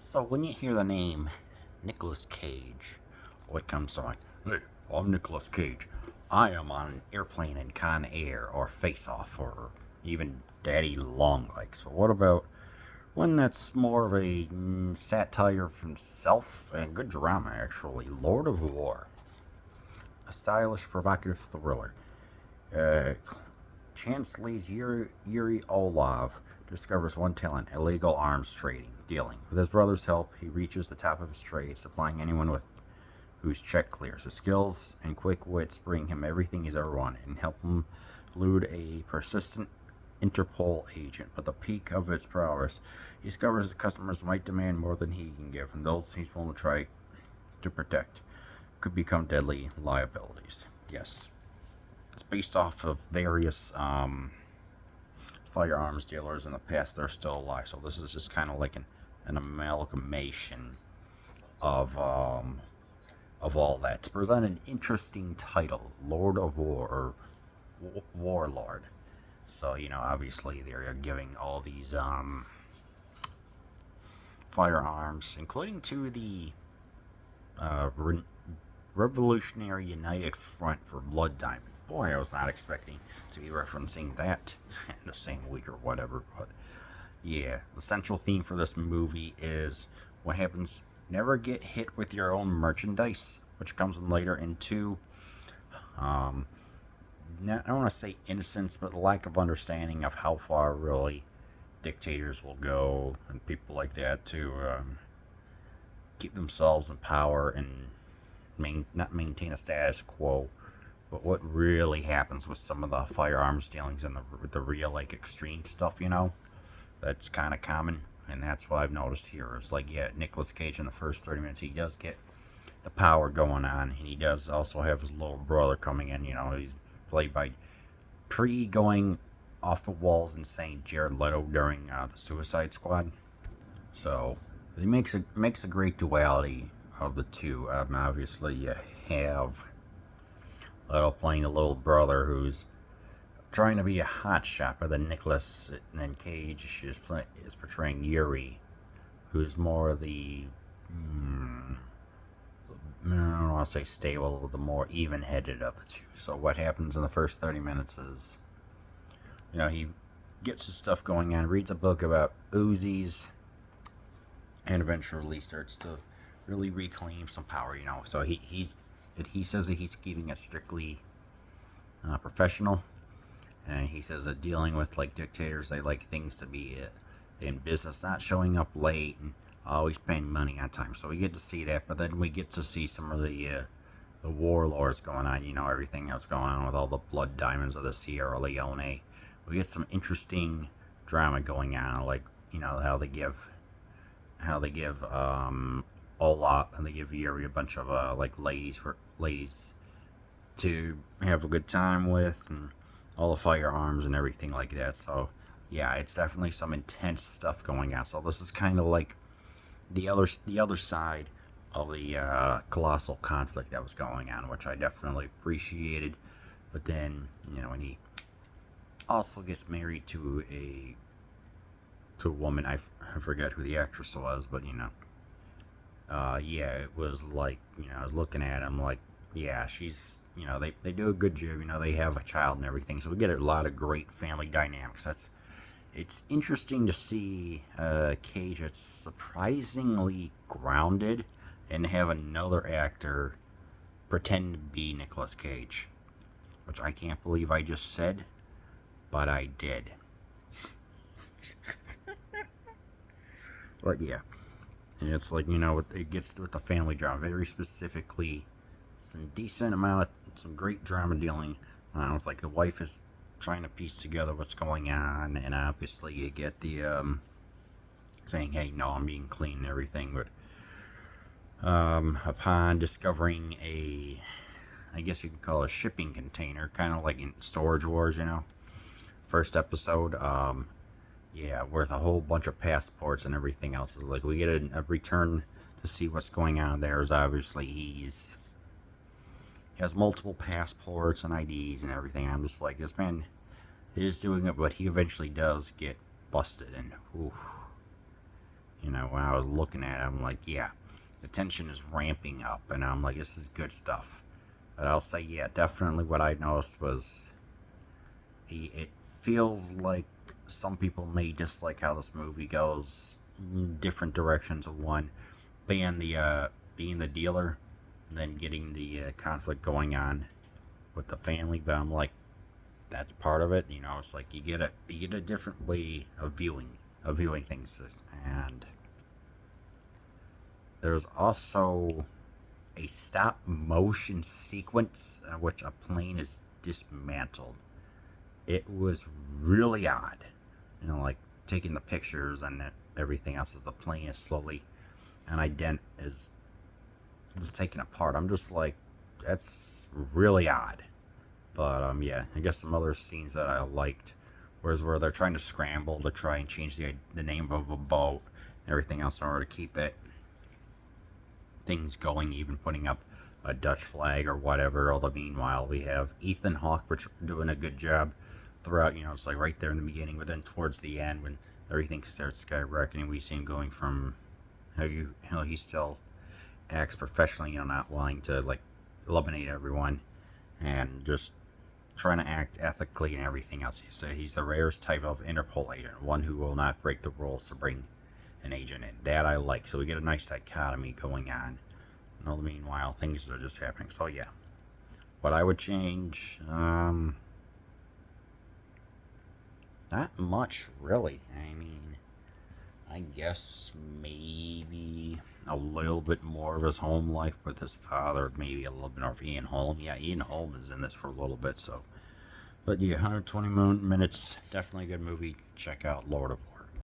So when you hear the name Nicolas Cage, what comes to mind? Hey, I'm Nicolas Cage. I am on an airplane in Con Air or Face Off or even Daddy Longlegs. But what about one that's more of a satire from self and good drama actually? Lord of War, a stylish, provocative thriller. Uh, Chancelle's Yuri Olav discovers one talent: illegal arms trading, dealing. With his brother's help, he reaches the top of his trade, supplying anyone with whose check clears. His skills and quick wits bring him everything he's ever wanted and help him elude a persistent Interpol agent. But the peak of his prowess, he discovers that customers might demand more than he can give, and those he's willing to try to protect could become deadly liabilities. Yes, it's based off of various firearms dealers in the past that are still alive. So this is just kind of like an amalgamation of all that to present an interesting title, Lord of War or Warlord. So obviously they're giving all these firearms, including to the Revolutionary United Front for Blood Diamond. Boy, I was not expecting to be referencing that in the same week or whatever, but yeah, the central theme for this movie is what happens. Never get hit with your own merchandise, which comes in later into, I don't want to say innocence, but lack of understanding of how far really dictators will go and people like that to keep themselves in power and not maintain a status quo. But what really happens with some of the firearms dealings and the real extreme stuff, that's kind of common, and that's what I've noticed here. It's like, yeah, Nicolas Cage in the first 30 minutes, he does get the power going on, and he does also have his little brother coming in. He's played by going off the walls insane Jared Leto during the Suicide Squad. So it makes a great duality of the two. Obviously, you have Leto playing the little brother who's trying to be a hotshot, but then Nicholas and then Cage is portraying Yuri, who's more the I don't want to say stable, the more even-headed of the two. So what happens in the first 30 minutes is, he gets his stuff going on, reads a book about Uzis, and eventually starts to really reclaim some power. So he says that he's keeping it strictly professional. And he says that dealing with dictators, they like things to be in business, not showing up late and always paying money on time. So we get to see that, but then we get to see some of the warlords going on. Everything that's going on with all the blood diamonds of the Sierra Leone. We get some interesting drama going on, how they give Olaf and they give Yuri a bunch of ladies to have a good time with, and all the firearms and everything like that. So yeah, it's definitely some intense stuff going on. So this is kind of like the other side of the colossal conflict that was going on, which I definitely appreciated. But then when he also gets married to a woman, I forget who the actress was, but yeah, it was like, I was looking at him like, yeah, she's, they do a good job. They have a child and everything, so we get a lot of great family dynamics. It's interesting to see Cage that's surprisingly grounded and have another actor pretend to be Nicolas Cage, which I can't believe I just said, but I did. But yeah, and it's like, it gets with the family drama very specifically. Some decent amount of some great drama dealing. It's like the wife is trying to piece together what's going on, and obviously you get the saying, "Hey, no, I'm being clean and everything." But upon discovering I guess you could call it a shipping container, kind of like in Storage Wars, first episode, yeah, worth a whole bunch of passports and everything else. Like we get a return to see what's going on there. Is obviously he has multiple passports and IDs and everything. I'm just like, this man is doing it, but he eventually does get busted, and oof, when I was looking at it, I'm like, yeah, the tension is ramping up, and I'm like, this is good stuff. But I'll say, yeah, definitely what I noticed was it feels like some people may dislike how this movie goes in different directions of one being the dealer, and then getting the conflict going on with the family. But I'm like, that's part of it. It's like you get a different way of viewing things, and there's also a stop motion sequence in which a plane is dismantled. It was really odd, like taking the pictures and everything else as the plane is slowly and ident is just taken apart. I'm just like, that's really odd. But yeah, I guess some other scenes that I liked, whereas where they're trying to scramble to try and change the name of a boat and everything else in order to keep things going, even putting up a Dutch flag or whatever. Although meanwhile we have Ethan Hawke doing a good job throughout. It's like right there in the beginning, but then towards the end when everything starts skyrocketing, we see him going from how he still acts professionally, not wanting to like eliminate everyone and just trying to act ethically and everything else. He's the rarest type of Interpol agent, one who will not break the rules to bring an agent in. That I like. So we get a nice dichotomy going on. And all the meanwhile, things are just happening. So yeah, what I would change, not much really. I mean, I guess maybe a little bit more of his home life with his father, maybe a little bit more of Ian Holm. Yeah, Ian Holm is in this for a little bit, so. But yeah, 120 minutes, definitely a good movie. Check out Lord of